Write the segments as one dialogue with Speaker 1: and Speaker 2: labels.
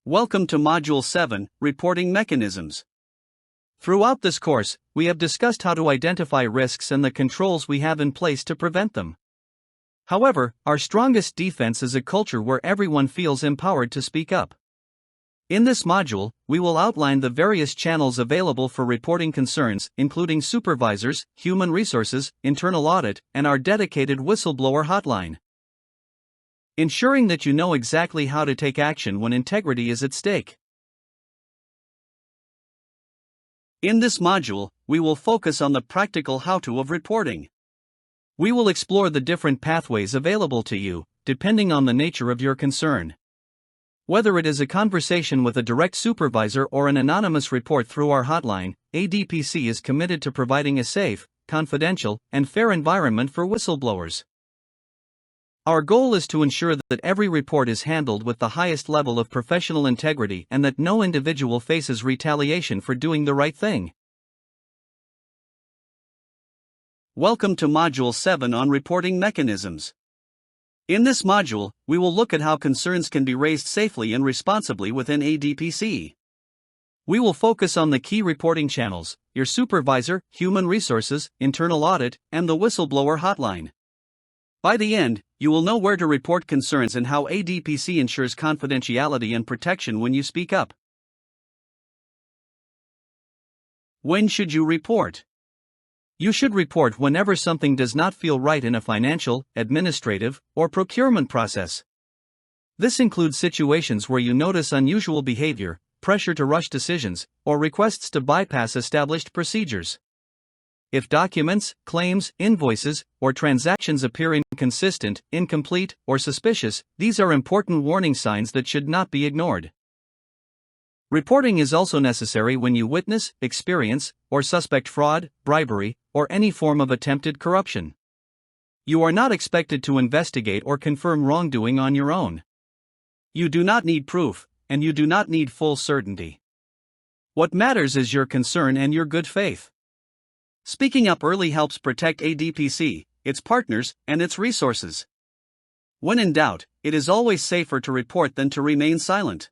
Speaker 1: Welcome to Module 7, Reporting Mechanisms. Throughout this course, we have discussed how to identify risks and the controls we have in place to prevent them. However, our strongest defense is a culture where everyone feels empowered to speak up. In this module, we will outline the various channels available for reporting concerns, including supervisors, human resources, internal audit, and our dedicated whistleblower hotline. Ensuring that you know exactly how to take action when integrity is at stake. In this module, we will focus on the practical how-to of reporting. We will explore the different pathways available to you, depending on the nature of your concern. Whether it is a conversation with a direct supervisor or an anonymous report through our hotline, ADPC is committed to providing a safe, confidential, and fair environment for whistleblowers. Our goal is to ensure that every report is handled with the highest level of professional integrity and that no individual faces retaliation for doing the right thing. Welcome to Module 7 on Reporting Mechanisms. In this module, we will look at how concerns can be raised safely and responsibly within ADPC. We will focus on the key reporting channels: your supervisor, human resources, internal audit, and the whistleblower hotline. By the end, you will know where to report concerns and how ADPC ensures confidentiality and protection when you speak up. When should you report? You should report whenever something does not feel right in a financial, administrative, or procurement process. This includes situations where you notice unusual behavior, pressure to rush decisions, or requests to bypass established procedures. If documents, claims, invoices, or transactions appear inconsistent, incomplete, or suspicious, these are important warning signs that should not be ignored. Reporting is also necessary when you witness, experience, or suspect fraud, bribery, or any form of attempted corruption. You are not expected to investigate or confirm wrongdoing on your own. You do not need proof, and you do not need full certainty. What matters is your concern and your good faith. Speaking up early helps protect ADPC, its partners, and its resources. When in doubt, it is always safer to report than to remain silent.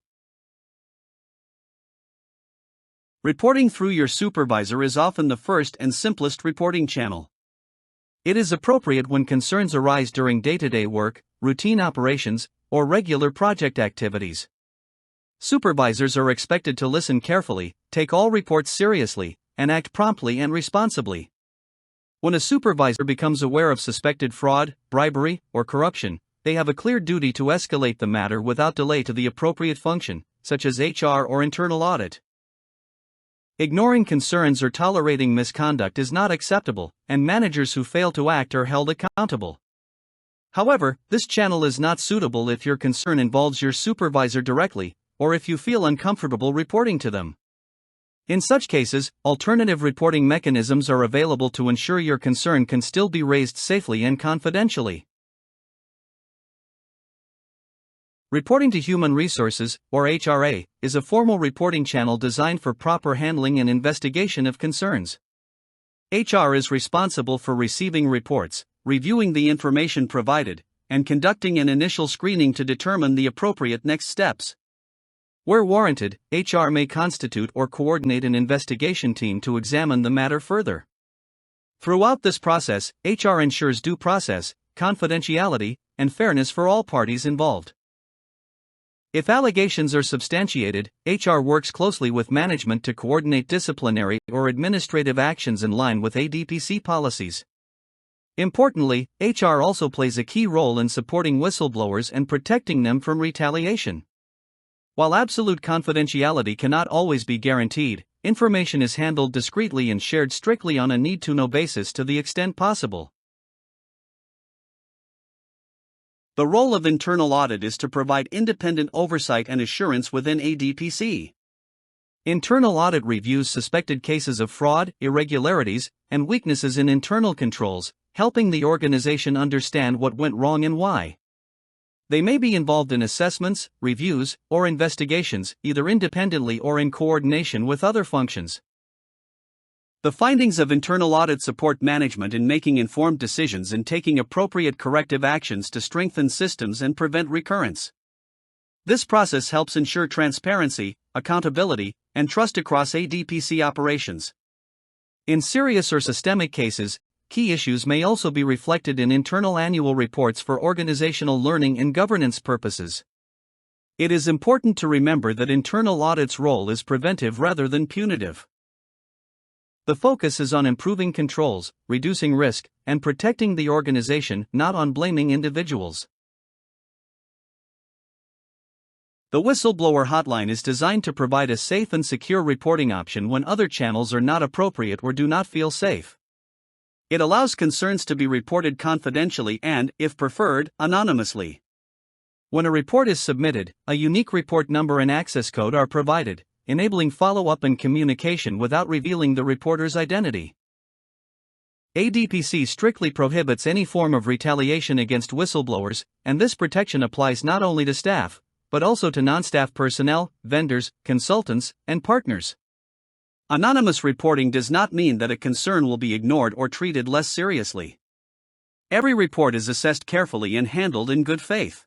Speaker 1: Reporting through your supervisor is often the first and simplest reporting channel. It is appropriate when concerns arise during day-to-day work, routine operations, or regular project activities. Supervisors are expected to listen carefully, take all reports seriously, and act promptly and responsibly. When a supervisor becomes aware of suspected fraud, bribery, or corruption, they have a clear duty to escalate the matter without delay to the appropriate function, such as HR or internal audit. Ignoring concerns or tolerating misconduct is not acceptable, and managers who fail to act are held accountable. However, this channel is not suitable if your concern involves your supervisor directly, or if you feel uncomfortable reporting to them. In such cases, alternative reporting mechanisms are available to ensure your concern can still be raised safely and confidentially. Reporting to Human Resources, or HRA, is a formal reporting channel designed for proper handling and investigation of concerns. HR is responsible for receiving reports, reviewing the information provided, and conducting an initial screening to determine the appropriate next steps. Where warranted, HR may constitute or coordinate an investigation team to examine the matter further. Throughout this process, HR ensures due process, confidentiality, and fairness for all parties involved. If allegations are substantiated, HR works closely with management to coordinate disciplinary or administrative actions in line with ADPC policies. Importantly, HR also plays a key role in supporting whistleblowers and protecting them from retaliation. While absolute confidentiality cannot always be guaranteed, information is handled discreetly and shared strictly on a need-to-know basis to the extent possible. The role of internal audit is to provide independent oversight and assurance within ADPC. Internal audit reviews suspected cases of fraud, irregularities, and weaknesses in internal controls, helping the organization understand what went wrong and why. They may be involved in assessments, reviews, or investigations, either independently or in coordination with other functions. The findings of internal audit support management in making informed decisions and taking appropriate corrective actions to strengthen systems and prevent recurrence. This process helps ensure transparency, accountability, and trust across ADPC operations. In serious or systemic cases, key issues may also be reflected in internal annual reports for organizational learning and governance purposes. It is important to remember that internal audit's role is preventive rather than punitive. The focus is on improving controls, reducing risk, and protecting the organization, not on blaming individuals. The Whistleblower Hotline is designed to provide a safe and secure reporting option when other channels are not appropriate or do not feel safe. It allows concerns to be reported confidentially and, if preferred, anonymously. When a report is submitted, a unique report number and access code are provided, enabling follow-up and communication without revealing the reporter's identity. ADPC strictly prohibits any form of retaliation against whistleblowers, and this protection applies not only to staff, but also to non-staff personnel, vendors, consultants, and partners. Anonymous reporting does not mean that a concern will be ignored or treated less seriously. Every report is assessed carefully and handled in good faith.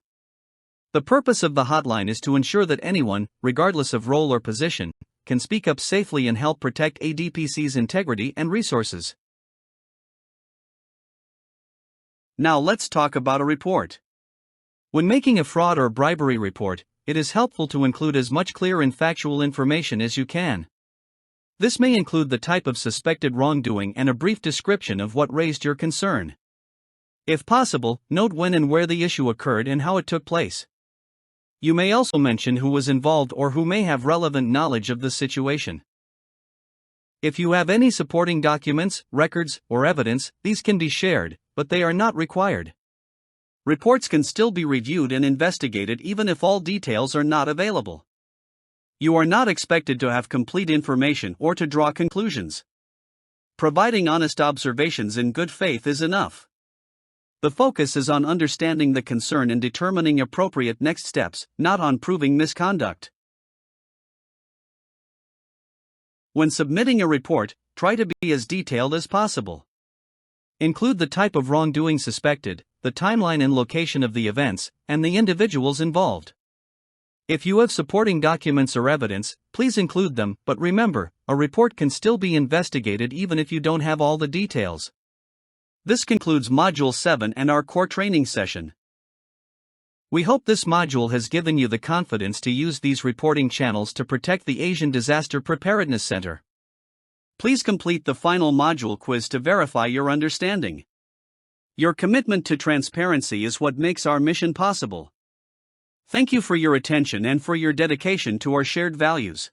Speaker 1: The purpose of the hotline is to ensure that anyone, regardless of role or position, can speak up safely and help protect ADPC's integrity and resources. Now let's talk about a report. When making a fraud or bribery report, it is helpful to include as much clear and factual information as you can. This may include the type of suspected wrongdoing and a brief description of what raised your concern. If possible, note when and where the issue occurred and how it took place. You may also mention who was involved or who may have relevant knowledge of the situation. If you have any supporting documents, records, or evidence, these can be shared, but they are not required. Reports can still be reviewed and investigated even if all details are not available. You are not expected to have complete information or to draw conclusions. Providing honest observations in good faith is enough. The focus is on understanding the concern and determining appropriate next steps, not on proving misconduct. When submitting a report, try to be as detailed as possible. Include the type of wrongdoing suspected, the timeline and location of the events, and the individuals involved. If you have supporting documents or evidence, please include them, but remember, a report can still be investigated even if you don't have all the details. This concludes Module 7 and our core training session. We hope this module has given you the confidence to use these reporting channels to protect the Asian Disaster Preparedness Center. Please complete the final module quiz to verify your understanding. Your commitment to transparency is what makes our mission possible. Thank you for your attention and for your dedication to our shared values.